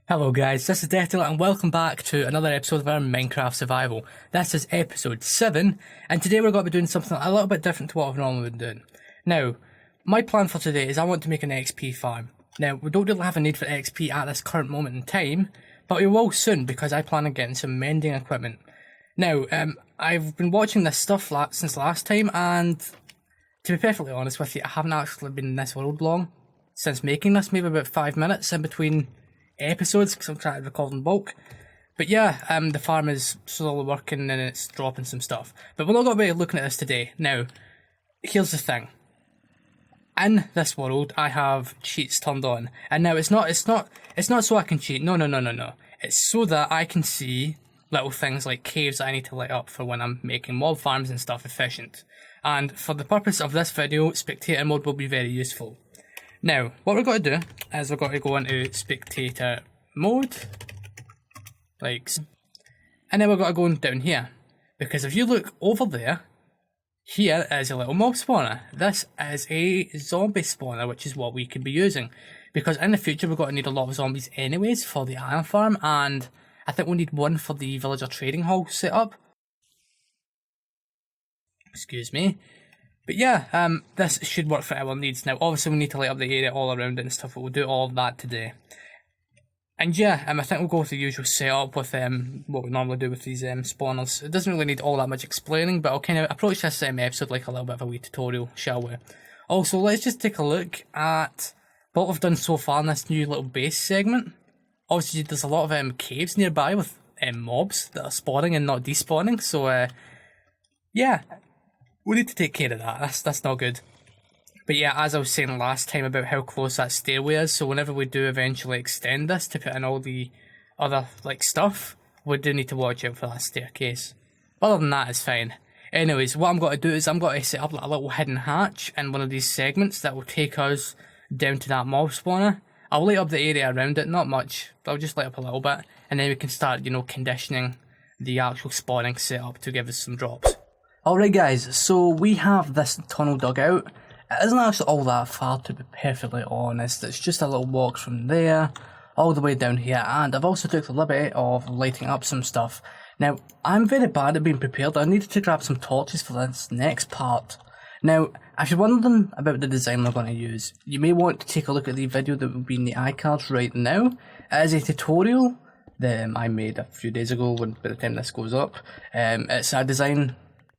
Hello guys, this is Deathdealer and welcome back to another episode of our Minecraft Survival. This is episode 7 and today we're going to be doing something a little bit different to what I've normally been doing. Now, my plan for today is I want to make an XP farm. Now, we don't really have a need for XP at this current moment in time, but we will soon because I plan on getting some mending equipment. Now, I've been watching this stuff since last time and to be perfectly honest with you, I haven't actually been in this world long since making this, maybe about 5 minutes in between episodes because I'm trying to record in bulk. But yeah, the farm is slowly working and it's dropping some stuff. But we're not going to be looking at this today. Now, here's the thing. In this world, I have cheats turned on, and now it's not so I can cheat. No. It's so that I can see little things like caves that I need to light up for when I'm making mob farms and stuff efficient. And for the purpose of this video, spectator mode will be very useful. Now, what we're going to do is we're going to go into spectator mode, and then we're going to go down here, because if you look over there, here is a little mob spawner. This is a zombie spawner, which is what we could be using, because in the future we're going to need a lot of zombies anyways for the iron farm, and I think we'll need one for the villager trading hall setup. Excuse me. But yeah, this should work for our needs. Now, obviously we need to light up the area all around it and stuff, but we'll do all of that today. And yeah, I think we'll go with the usual setup with what we normally do with these spawners. It doesn't really need all that much explaining, but I'll kind of approach this episode like a little bit of a wee tutorial, shall we? Also, let's just take a look at what we've done so far in this new little base segment. Obviously, there's a lot of caves nearby with mobs that are spawning and not despawning, so yeah. We need to take care of that, that's not good. But yeah, as I was saying last time about how close that stairway is, so whenever we do eventually extend this to put in all the other stuff, we do need to watch out for that staircase. Other than that, it's fine. Anyways, what I'm going to do is I'm going to set up like a little hidden hatch in one of these segments that will take us down to that mob spawner. I'll light up the area around it, not much, but I'll just light up a little bit, and then we can start, conditioning the actual spawning setup to give us some drops. Alright guys, so we have this tunnel dug out. It isn't actually all that far, to be perfectly honest. It's just a little walk from there all the way down here, and I've also took the liberty of lighting up some stuff. Now, I'm very bad at being prepared. I needed to grab some torches for this next part. Now, if you're wondering about the design we're going to use, you may want to take a look at the video that will be in the iCards right now. It is a tutorial that I made a few days ago by the time this goes up. It's a design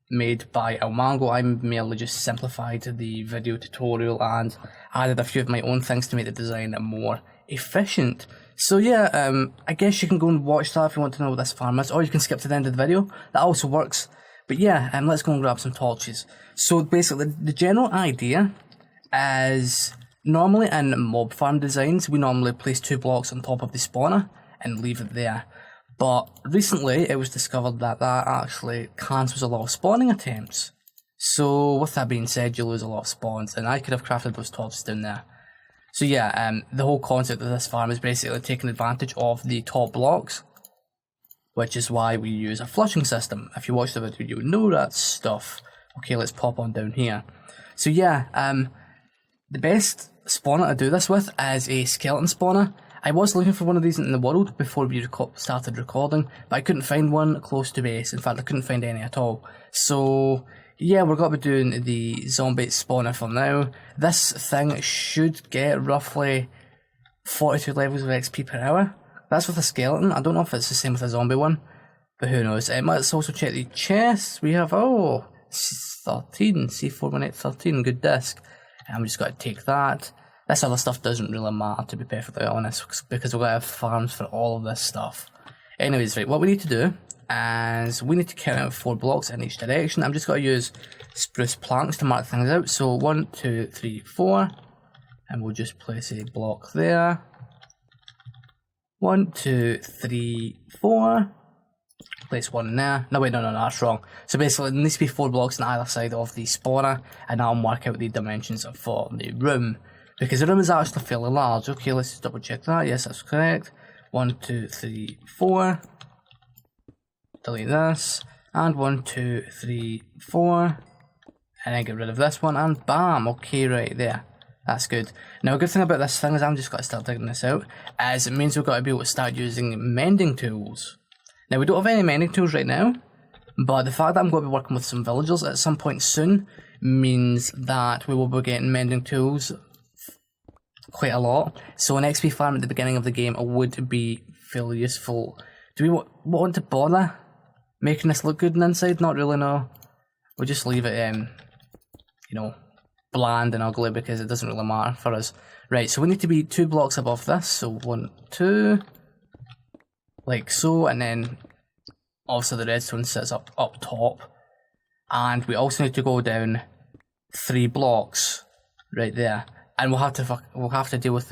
made by Almango. I merely just simplified the video tutorial and added a few of my own things to make the design more efficient. So yeah, I guess you can go and watch that if you want to know what this farm is, or you can skip to the end of the video. That also works. But yeah, let's go and grab some torches. So basically, the general idea is normally in mob farm designs, we normally place 2 blocks on top of the spawner and leave it there. But recently, it was discovered that actually cancels a lot of spawning attempts. So with that being said, you lose a lot of spawns, and I could have crafted those torches down there. So yeah, the whole concept of this farm is basically taking advantage of the top blocks, which is why we use a flushing system. If you watch the video, you know that stuff. Okay, let's pop on down here. So yeah, the best spawner to do this with is a skeleton spawner. I was looking for one of these in the world before we started recording, but I couldn't find one close to base. In fact, I couldn't find any at all. So yeah, we're going to be doing the zombie spawner for now. This thing should get roughly 42 levels of XP per hour. That's with a skeleton. I don't know if it's the same with a zombie one, but who knows. Let's also check the chests. We have, 13, C41813, good disc. And we just got to take that. This other stuff doesn't really matter, to be perfectly honest, because we're going to have farms for all of this stuff. Anyways, right, what we need to do is we need to count out 4 blocks in each direction. I'm just going to use spruce planks to mark things out. So 1, 2, 3, 4, and we'll just place a block there. 1, 2, 3, 4. Place one in there. No, wait, no, that's wrong. So basically, there needs to be 4 blocks on either side of the spawner, and I'll mark out the dimensions for the room. Because the room is actually fairly large. Okay, let's just double check that. Yes, that's correct. 1, 2, 3, 4. Delete this. And 1, 2, 3, 4. And then get rid of this one. And bam! Okay, right there. That's good. Now, a good thing about this thing is I'm just got to start digging this out, as it means we've got to be able to start using mending tools. Now, we don't have any mending tools right now, but the fact that I'm going to be working with some villagers at some point soon means that we will be getting mending tools quite a lot. So an XP farm at the beginning of the game would be fairly useful. Do we want to bother making this look good on the inside? Not really, no. We'll just leave it, bland and ugly because it doesn't really matter for us. Right, so we need to be 2 blocks above this. So 1, 2, like so, and then obviously the redstone sits up top. And we also need to go down 3 blocks right there. And we'll have to deal with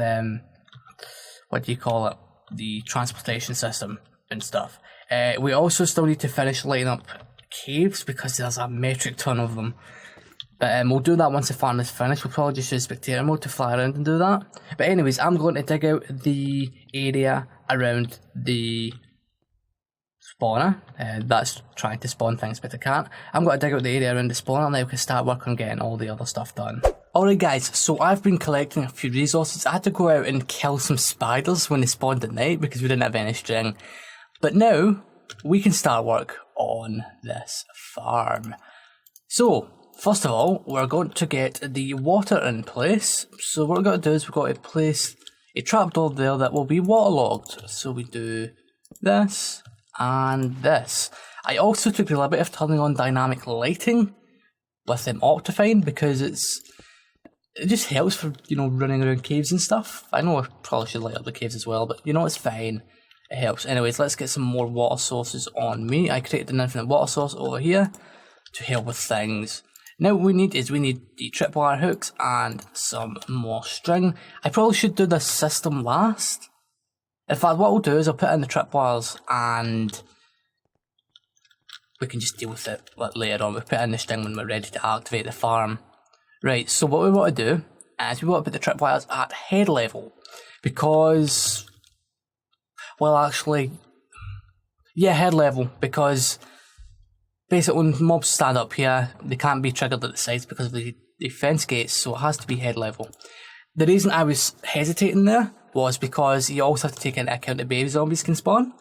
what do you call it? The transportation system and stuff. We also still need to finish lighting up caves because there's a metric ton of them. But we'll do that once the farm is finished. We'll probably just use spectator mode to fly around and do that. But anyways, I'm going to dig out the area around the spawner. That's trying to spawn things, but I can't. I'm going to dig out the area around the spawner and then we can start working on getting all the other stuff done. Alright guys, so I've been collecting a few resources. I had to go out and kill some spiders when they spawned at night because we didn't have any string. But now, we can start work on this farm. So, first of all, we're going to get the water in place. So what we're going to do is we've got to place a trapdoor there that will be waterlogged. So we do this and this. I also took the liberty of turning on dynamic lighting with Optifine because it just helps for, running around caves and stuff. I know I probably should light up the caves as well, but it's fine. It helps. Anyways, let's get some more water sources on me. I created an infinite water source over here to help with things. Now what we need the tripwire hooks and some more string. I probably should do this system last. In fact, what we'll do is I'll put in the tripwires and we can just deal with it later on. We'll put in the string when we're ready to activate the farm. Right, so what we want to do is we want to put the tripwires at head level because, well actually, yeah, head level, because basically when mobs stand up here, they can't be triggered at the sides because of the fence gates, so it has to be head level. The reason I was hesitating there was because you also have to take into account that baby zombies can spawn,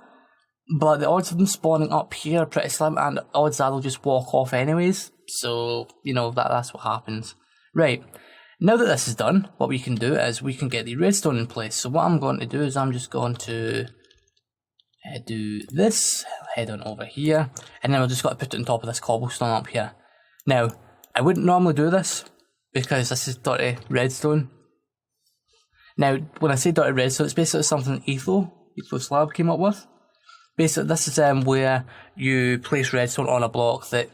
but the odds of them spawning up here are pretty slim, and the odds are they'll just walk off anyways, so, that's what happens. Right, now that this is done, what we can do is we can get the redstone in place. So what I'm going to do is I'm just going to do this, head on over here, and then we've just got to put it on top of this cobblestone up here. Now, I wouldn't normally do this because this is dirty redstone. Now, when I say dirty redstone, it's basically something Etho Slab came up with. Basically, this is where you place redstone on a block that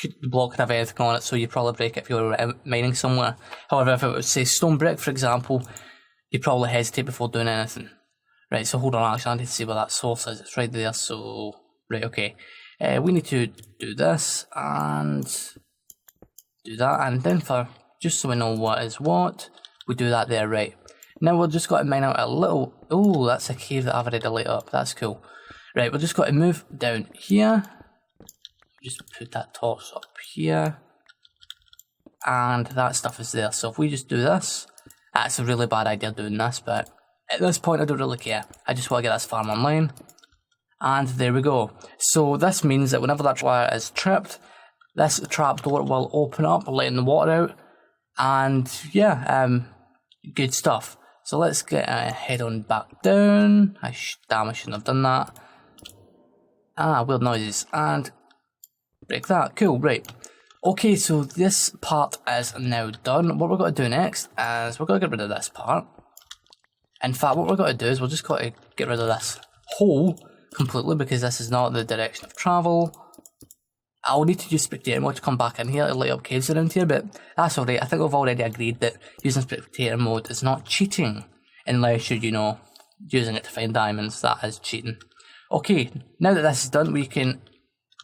the block could have anything on it, so you'd probably break it if you were mining somewhere. However, if it was, say, stone brick, for example, you'd probably hesitate before doing anything. Right, so hold on, actually, I need to see where that source is. It's right there, so... Right, okay. We need to do this, and... do that, and then just so we know what is what, we do that there, right. Now we've just got to mine out a little... Oh, that's a cave that I've already lit up. That's cool. Right, we've just got to move down here. Just put that torch up here. And that stuff is there. So if we just do this, that's a really bad idea doing this, but at this point I don't really care. I just want to get this farm online. And there we go. So this means that whenever that wire is tripped, this trapdoor will open up, letting the water out. And yeah, good stuff. So let's get head on back down. Damn, I shouldn't have done that. Weird noises. And break that. Cool, right. Okay, so this part is now done. What we're going to do next is we're going to get rid of this part. In fact, what we're going to do is we're just going to get rid of this hole completely because this is not the direction of travel. I'll need to use spectator mode to come back in here to light up caves around here, but that's alright. I think we've already agreed that using spectator mode is not cheating unless you're, using it to find diamonds. That is cheating. Okay, now that this is done, we can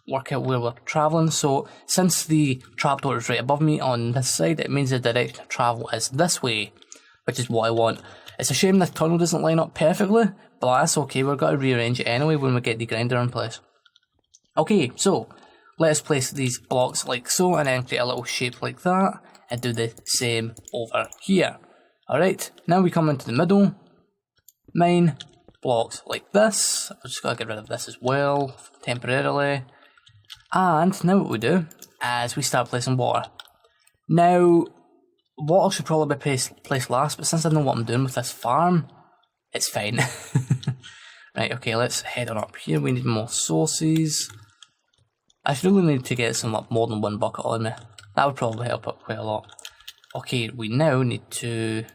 work out where we're travelling. So since the trapdoor is right above me on this side, it means the direction of travel is this way, which is what I want. It's a shame the tunnel doesn't line up perfectly, but that's okay. We're going to rearrange it anyway when we get the grinder in place. Okay, so let's place these blocks like so and then create a little shape like that, and do the same over here. Alright, now we come into the middle, mine blocks like this. I've just got to get rid of this as well, temporarily. And now what we do is we start placing water. Now, water should probably be placed last, but since I know what I'm doing with this farm, it's fine. Right, okay, let's head on up here. We need more sources. I should really need to get some like more than one bucket on me. That would probably help out quite a lot. Okay, we now need to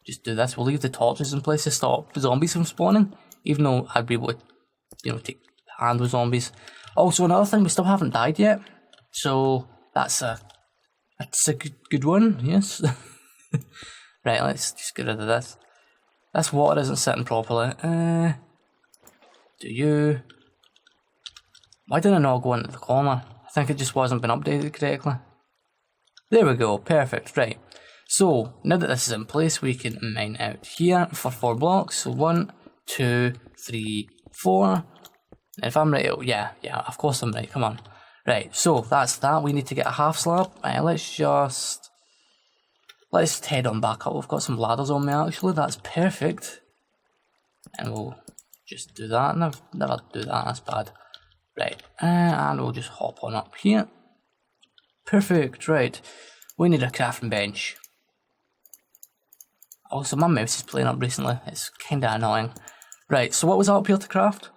just do this. We'll leave the torches in place to stop zombies from spawning, even though I'd be able to, you know, take hand with zombies. Also, another thing, we still haven't died yet, so that's a good one, yes. Right, let's just get rid of this. This water isn't sitting properly. Do you? Why did I not go into the corner? I think it just wasn't been updated correctly. There we go, perfect, right. So, now that this is in place, we can mine out here for 4 blocks. So 1, 2, 3, 4. And if I'm right, oh, yeah, of course I'm right, come on. Right, so that's that. We need to get a half slab. Let's head on back up. We've got some ladders on me actually, that's perfect. And we'll just do that. Never do that, that's bad. Right, and we'll just hop on up here. Perfect, right. We need a crafting bench. Also, my mouse is playing up recently. It's kinda annoying. Right, so what was up here to craft?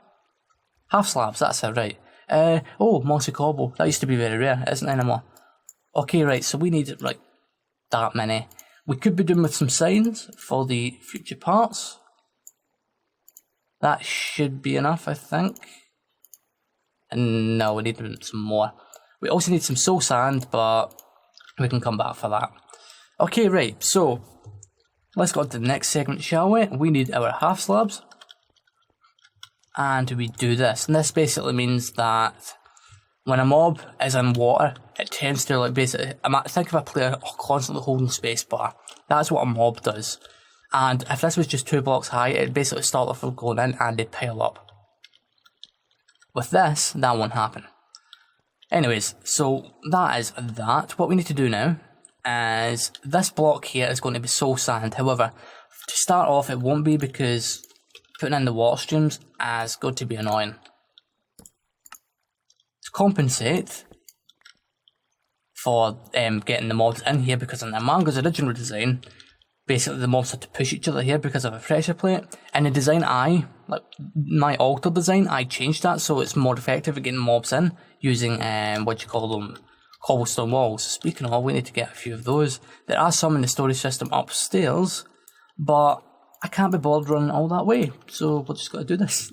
Half slabs, that's it, right. Oh, mossy cobble. That used to be very rare, it isn't anymore. Okay, right, so we need, like, that many. We could be doing with some signs for the future parts. That should be enough, I think. And no, we need some more. We also need some soul sand, but we can come back for that. Okay, right, so let's go on to the next segment, shall we? We need our half slabs. And we do this. And this basically means that when a mob is in water, it tends to, like, basically, think of a player constantly holding spacebar. That's what a mob does. And if this was just 2 blocks high, it'd basically start off from going in and they'd pile up. With this, that won't happen. Anyways, so that is that. What we need to do now is this block here is going to be soul sand. However, to start off, it won't be because putting in the water streams is going to be annoying. To compensate for getting the mobs in here, because in the manga's original design, basically the mobs had to push each other here because of a pressure plate. In the design my alter design, I changed that so it's more effective at getting mobs in using cobblestone walls. Speaking of, we need to get a few of those. There are some in the storage system upstairs, but I can't be bothered running all that way, so we're just got to do this.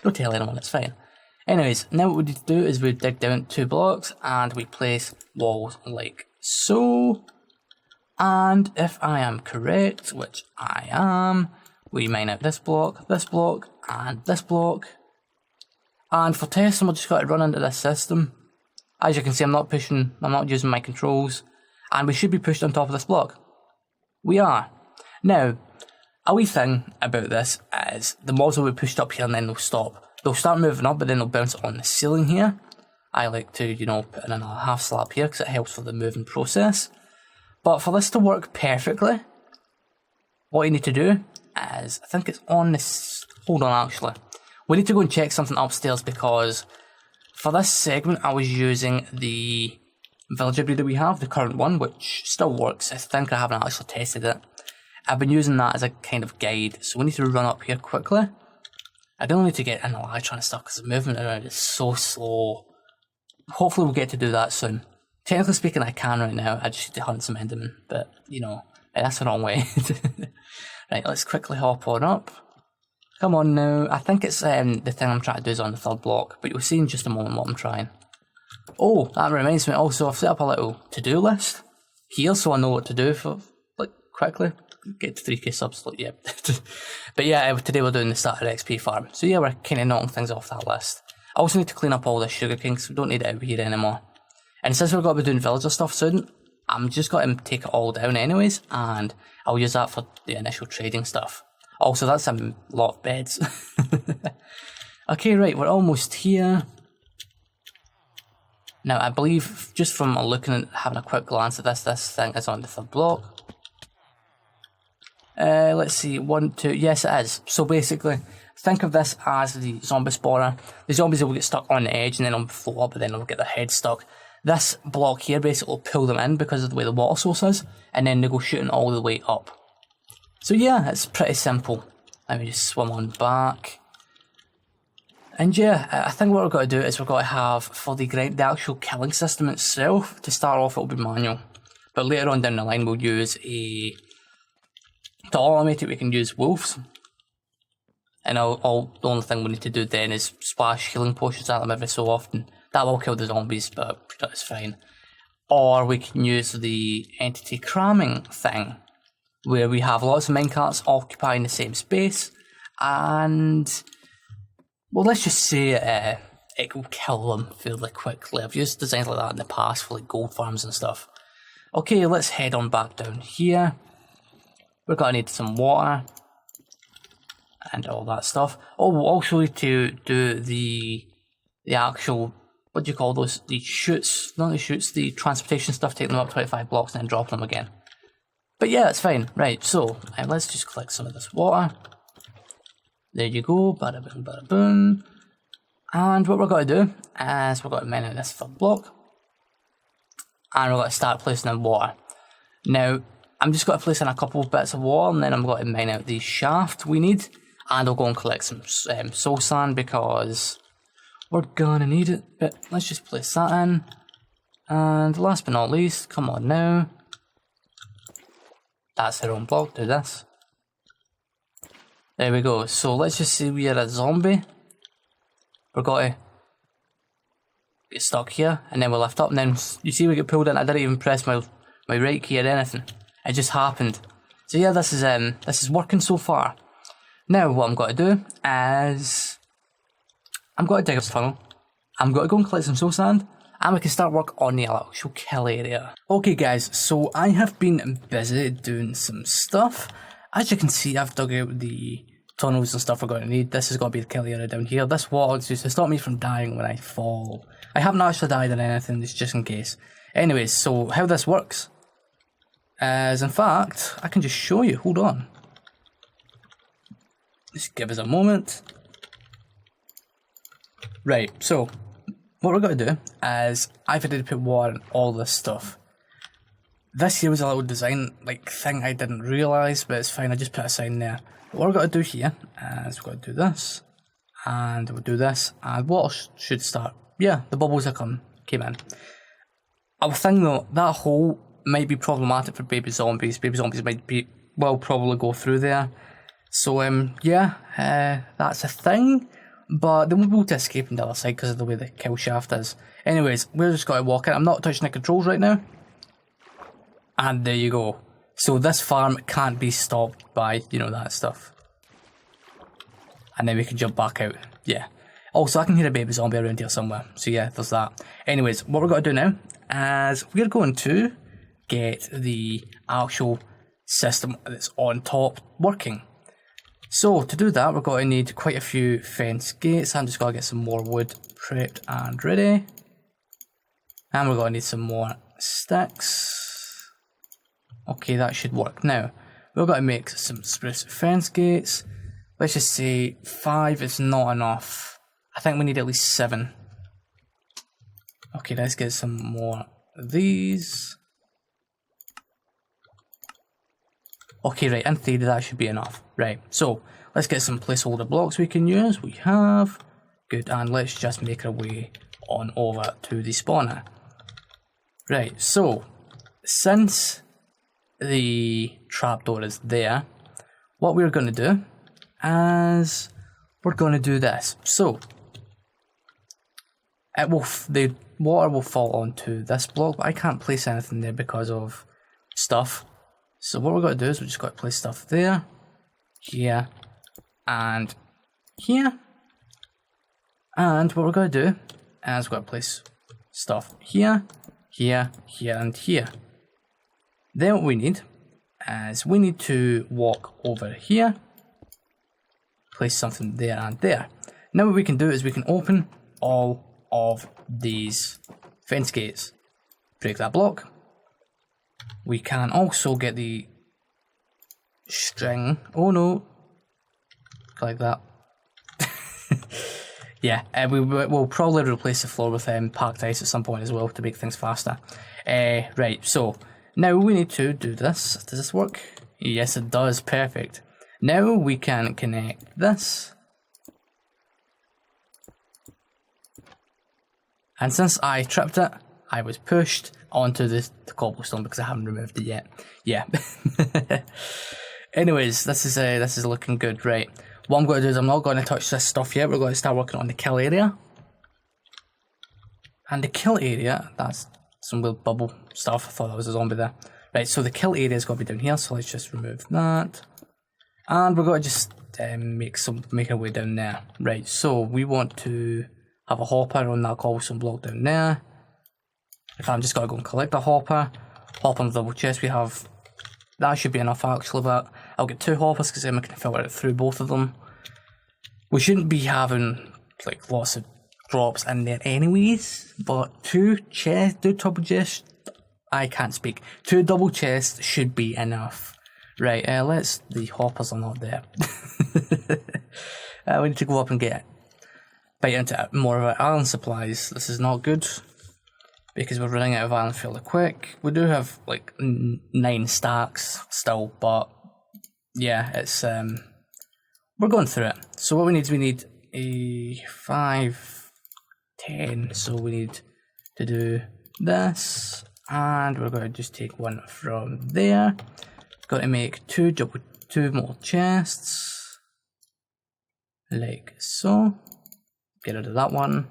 Don't tell anyone, it's fine. Anyways, now what we need to do is we dig down 2 blocks and we place walls like so. And if I am correct, which I am, we mine out this block, and this block. And for testing, we've just got to run into this system. As you can see, I'm not using my controls, and we should be pushed on top of this block. We are. Now, a wee thing about this is the mobs will be pushed up here and then they'll stop. They'll start moving up, but then they'll bounce on the ceiling here. I like to, put in a half slab here because it helps for the moving process. But for this to work perfectly, what you need to do is, I think it's on this, hold on actually. We need to go and check something upstairs because for this segment I was using the villager breeder we have, the current one, which still works. I think I haven't actually tested it. I've been using that as a kind of guide, so we need to run up here quickly. I don't need to get in the elytra and stuff because the movement around is so slow. Hopefully we'll get to do that soon. Technically speaking, I can right now. I just need to hunt some endermen, but that's the wrong way. Right, let's quickly hop on up. Come on now. I think it's the thing I'm trying to do is on the 3rd block, but you'll see in just a moment what I'm trying. Oh, that reminds me. Also, I've set up a little to-do list here, so I know what to do for quickly get to 3k subs. Yeah, but yeah, today we're doing the starter XP farm. So yeah, we're kind of knocking things off that list. I also need to clean up all this sugarcane because we don't need it over here anymore. And since we're going to be doing villager stuff soon, I'm just going to take it all down anyways, and I'll use that for the initial trading stuff. Also, that's a lot of beds. Okay, right, we're almost here. Now, I believe, just from looking at having a quick glance at this thing is on the 3rd block. Let's see, 1, 2, yes it is. So basically, think of this as the zombie spawner. The zombies will get stuck on the edge and then they'll float up, but then they'll get their head stuck. This block here basically will pull them in because of the way the water source is, and then they go shooting all the way up. So yeah, it's pretty simple. Let me just swim on back. And yeah, I think what we're going to do is we're going to have, for the actual killing system itself, to start off it'll be manual. But later on down the line we'll use to automate it we can use wolves. And the only thing we need to do then is splash healing potions at them every so often. That will kill the zombies, but that's fine. Or we can use the entity cramming thing, where we have lots of minecarts occupying the same space, and well, let's just say it will kill them fairly quickly. I've used designs like that in the past for like gold farms and stuff. Okay, let's head on back down here. We're gonna need some water and all that stuff. Oh, we'll also need to do the actual, what do you call those? The chutes, not the chutes, the transportation stuff, take them up 25 blocks and then drop them again. But yeah, it's fine. Right, so let's just collect some of this water. There you go, bada boom, bada boom. And what we're going to do is we're going to mine out this 3rd block. And we're going to start placing in water. Now, I'm just going to place in a couple of bits of water and then I'm going to mine out the shaft we need. And I'll go and collect some soul sand because we're going to need it. But let's just place that in. And last but not least, come on now. That's our own block, do this. There we go. So let's just say we are a zombie. We're going to get stuck here, and then we'll lift up, and then you see we get pulled in. I didn't even press my right key or anything. It just happened. So yeah, this is working so far. Now what I'm going to do is I'm going to dig a tunnel. I'm going to go and collect some soul sand, and we can start work on the actual kill area. Okay guys, so I have been busy doing some stuff. As you can see, I've dug out the tunnels and stuff we're going to need. This is going to be the kill area down here. This wall is just to stop me from dying when I fall. I haven't actually died or anything, it's just in case. Anyways, so how this works is, in fact, I can just show you. Hold on. Just give us a moment. Right, so what we're going to do is I've had to put water in all this stuff. This here was a little design thing I didn't realise, but it's fine, I just put a sign there. What we're going to do here is we're going to do this, and we'll do this, and water should start. Yeah, the bubbles that came in. I would think though, that hole might be problematic for baby zombies. Baby zombies will probably go through there. So yeah, that's a thing, but they won't be able to escape on the other side because of the way the kill shaft is. Anyways, we're just going to walk in. I'm not touching the controls right now. And there you go. So this farm can't be stopped by, that stuff. And then we can jump back out. Yeah. Also, I can hear a baby zombie around here somewhere. So yeah, there's that. Anyways, what we're going to do now is we're going to get the actual system that's on top working. So to do that, we're going to need quite a few fence gates. I'm just going to get some more wood prepped and ready. And we're going to need some more sticks. Okay, that should work. Now, we're going to make some spruce fence gates. Let's just say 5 is not enough. I think we need at least 7. Okay, let's get some more of these. Okay, right, in theory that should be enough. Right, so let's get some placeholder blocks we can use. We have. Good, and let's just make our way on over to the spawner. Right, so since the trapdoor is there, what we're going to do is we're going to do this. So the water will fall onto this block, but I can't place anything there because of stuff. So what we're going to do is we're just going to place stuff there, here, and here. And what we're going to do is we're going to place stuff here, here, here, and here. Then what we need is we need to walk over here, place something there and there. Now what we can do is we can open all of these fence gates. Break that block. We can also get the string. Oh no. Like that. Yeah, we'll probably replace the floor with packed ice at some point as well to make things faster. Right, so now we need to do this. Does this work? Yes, it does. Perfect. Now we can connect this. And since I tripped it, I was pushed onto the cobblestone because I haven't removed it yet. Yeah. Anyways, this is looking good, right? What I'm going to do is I'm not going to touch this stuff yet. We're going to start working on the kill area. And the kill area, that's some weird bubble stuff. I thought that was a zombie there. Right, so the kill area is going to be down here, so let's just remove that. And we're going to just make our way down there. Right, so we want to have a hopper on that cobblestone block down there. If I'm just going to go and collect the hopper, hop on the double chest we have. That should be enough actually, but I'll get 2 hoppers because then we can filter it through both of them. We shouldn't be having like lots of drops in there anyways, but 2 double chests, I can't speak. 2 double chests should be enough. Right, the hoppers are not there. We need to go up and get bite into more of our iron supplies. This is not good, because we're running out of iron fairly quick. We do have like 9 stacks still, but yeah, it's we're going through it. So what we need a 5, 10. So we need to do this, and we're going to just take 1 from there. Got to make 2 more chests, like so. Get rid of that one,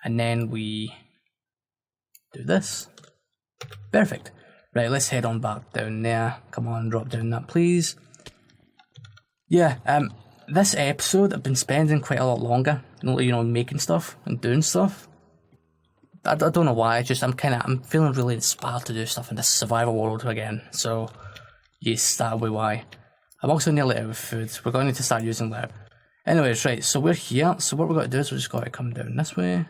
and then we do this. Perfect. Right, let's head on back down there. Come on, drop down that, please. Yeah, this episode I've been spending quite a lot longer, you know, making stuff and doing stuff. I don't know why. I'm feeling really inspired to do stuff in this survival world again. So, yes, that'll be why. I'm also nearly out of food. We're going to need to start using that. Anyways, right, so we're here. So what we're going to do is we're just going to come down this way.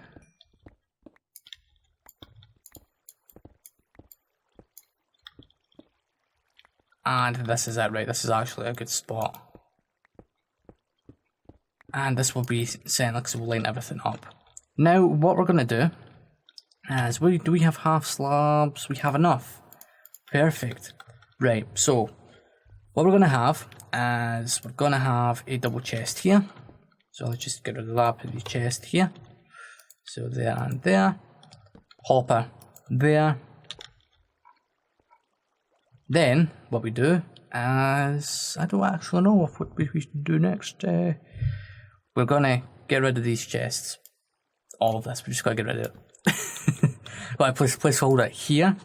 And this is it, right? This is actually a good spot. And this will be centered because we'll line everything up. Now, what we're going to do is, do we have half slabs? We have enough. Perfect. Right, so what we're going to have is we're going to have a double chest here. So let's just get rid of that, put the chest here. So there and there. Hopper there. Then what we do is, I don't actually know what we should do next. We're going to get rid of these chests. All of this, we just got to get rid of it. Got to placeholder it here.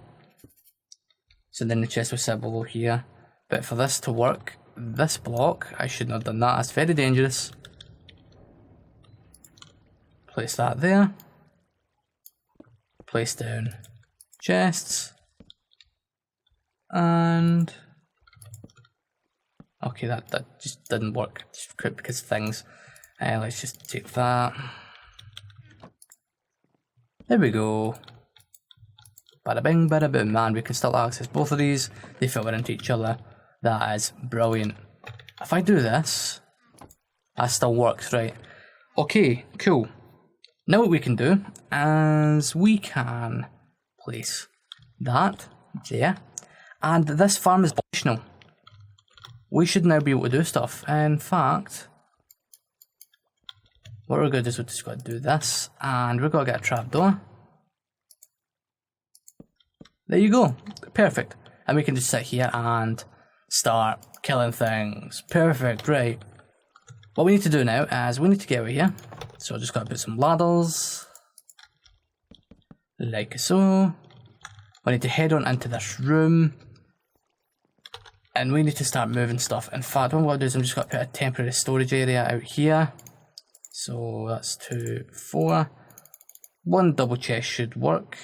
So then the chest will sit below here. But for this to work, this block, I shouldn't have done that. That's very dangerous. Place that there. Place down chests. And okay, that just didn't work just because of things. Let's just take that. There we go. Bada bing, bada boom, and we can still access both of these. They filter into each other. That is brilliant. If I do this, that still works, right? Okay, cool. Now what we can do is we can place that there. And this farm is optional. We should now be able to do stuff. In fact, what we're going to do is we're just going to do this. And we're going to get a trapdoor. There you go. Perfect. And we can just sit here and start killing things. Perfect, right. What we need to do now is we need to get over here. So I just got to put some ladders. Like so. We need to head on into this room. And we need to start moving stuff. In fact, what I'm going to do is I'm just going to put a temporary storage area out here. So that's 2, 4. 1 double chest should work.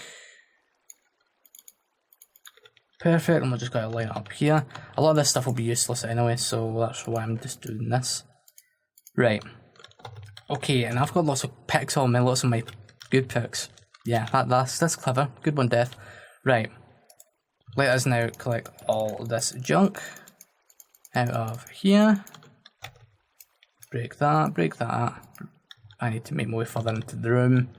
Perfect, and we're just going to line it up here. A lot of this stuff will be useless anyway, so that's why I'm just doing this. Right. Okay, and I've got lots of picks on me, lots of my good picks. Yeah, that's clever. Good one, Death. Right. Let us now collect all this junk out of here. Break that, break that. I need to make my way further into the room.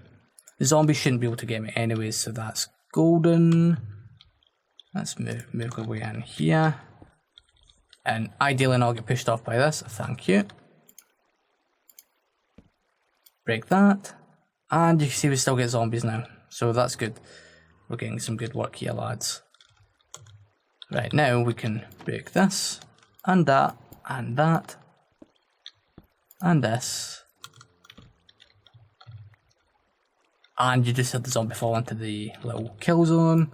The zombies shouldn't be able to get me anyways, so that's golden. Let's move our way in here. And ideally not get pushed off by this, thank you. Break that. And you can see we still get zombies now, so that's good. We're getting some good work here, lads. Right, now we can break this, and that, and that, and this. And you just had the zombie fall into the little kill zone.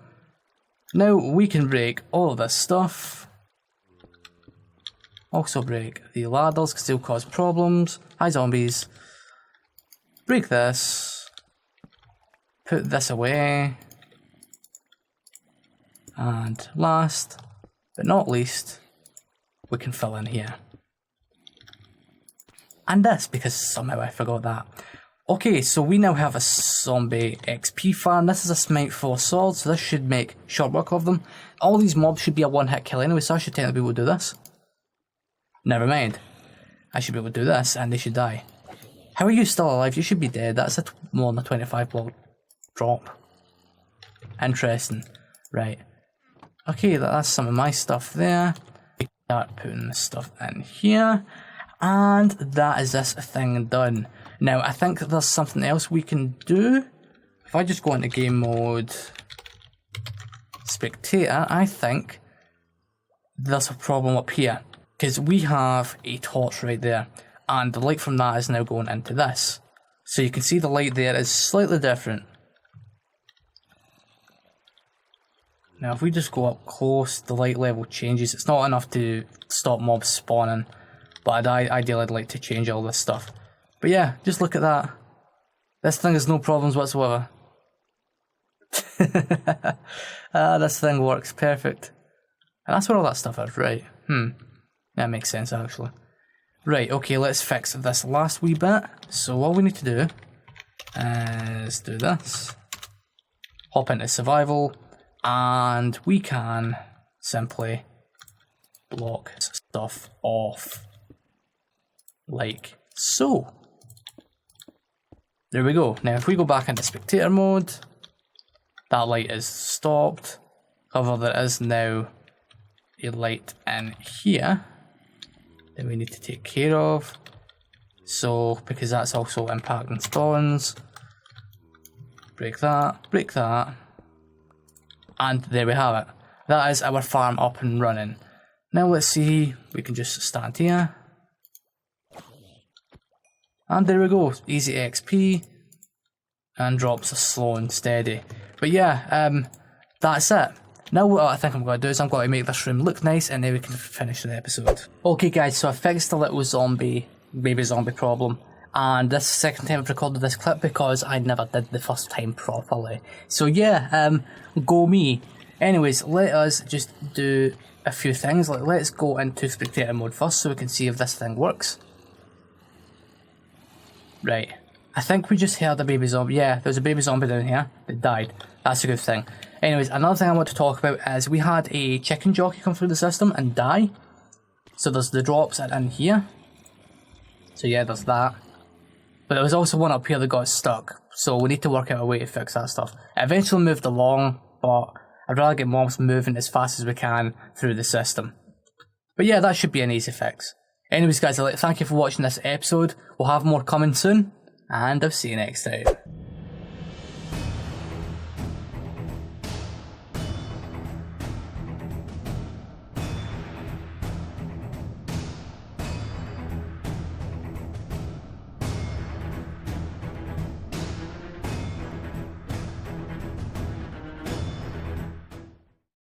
Now we can break all of this stuff. Also break the ladders because they'll cause problems. Hi zombies. Break this. Put this away. And last, but not least, we can fill in here. And this, because somehow I forgot that. Okay, so we now have a zombie XP farm. This is a Smite 4 sword, so this should make short work of them. All these mobs should be a one-hit kill anyway, so I should technically be able to do this. Never mind. I should be able to do this, and they should die. How are you still alive? You should be dead. That's more than a 25 block drop. Interesting. Right. Okay, that's some of my stuff there. Start putting this stuff in here. And that is this thing done. Now, I think there's something else we can do. If I just go into game mode, spectator, I think there's a problem up here. Because we have a torch right there. And the light from that is now going into this. So you can see the light there is slightly different. Now if we just go up close, the light level changes. It's not enough to stop mobs spawning, but ideally I'd like to change all this stuff. But yeah, just look at that. This thing has no problems whatsoever. This thing works perfect. And that's where all that stuff is, right? That makes sense actually. Right, okay, let's fix this last wee bit. So all we need to do is do this. Hop into survival. And we can simply block stuff off. Like so. There we go. Now if we go back into spectator mode, that light is stopped. However, there is now a light in here that we need to take care of. So, because that's also impacting spawns. Break that, break that. And there we have it. That is our farm up and running. Now let's see, we can just stand here. And there we go, easy XP. And drops are slow and steady. But yeah, that's it. Now what I think I'm going to do is I'm going to make this room look nice and then we can finish the episode. Okay guys, so I fixed the little baby zombie problem. And this is the second time I've recorded this clip because I never did the first time properly. So yeah, go me. Anyways, let us just do a few things. Like, let's go into spectator mode first so we can see if this thing works. Right. I think we just heard a baby zombie. Yeah, there's a baby zombie down here that died. That's a good thing. Anyways, another thing I want to talk about is we had a chicken jockey come through the system and die. So there's the drops in here. So yeah, there's that. But there was also one up here that got stuck, so we need to work out a way to fix that stuff. It eventually moved along, but I'd rather get mobs moving as fast as we can through the system. But yeah, that should be an easy fix. Anyways guys, I'd like to thank you for watching this episode. We'll have more coming soon, and I'll see you next time.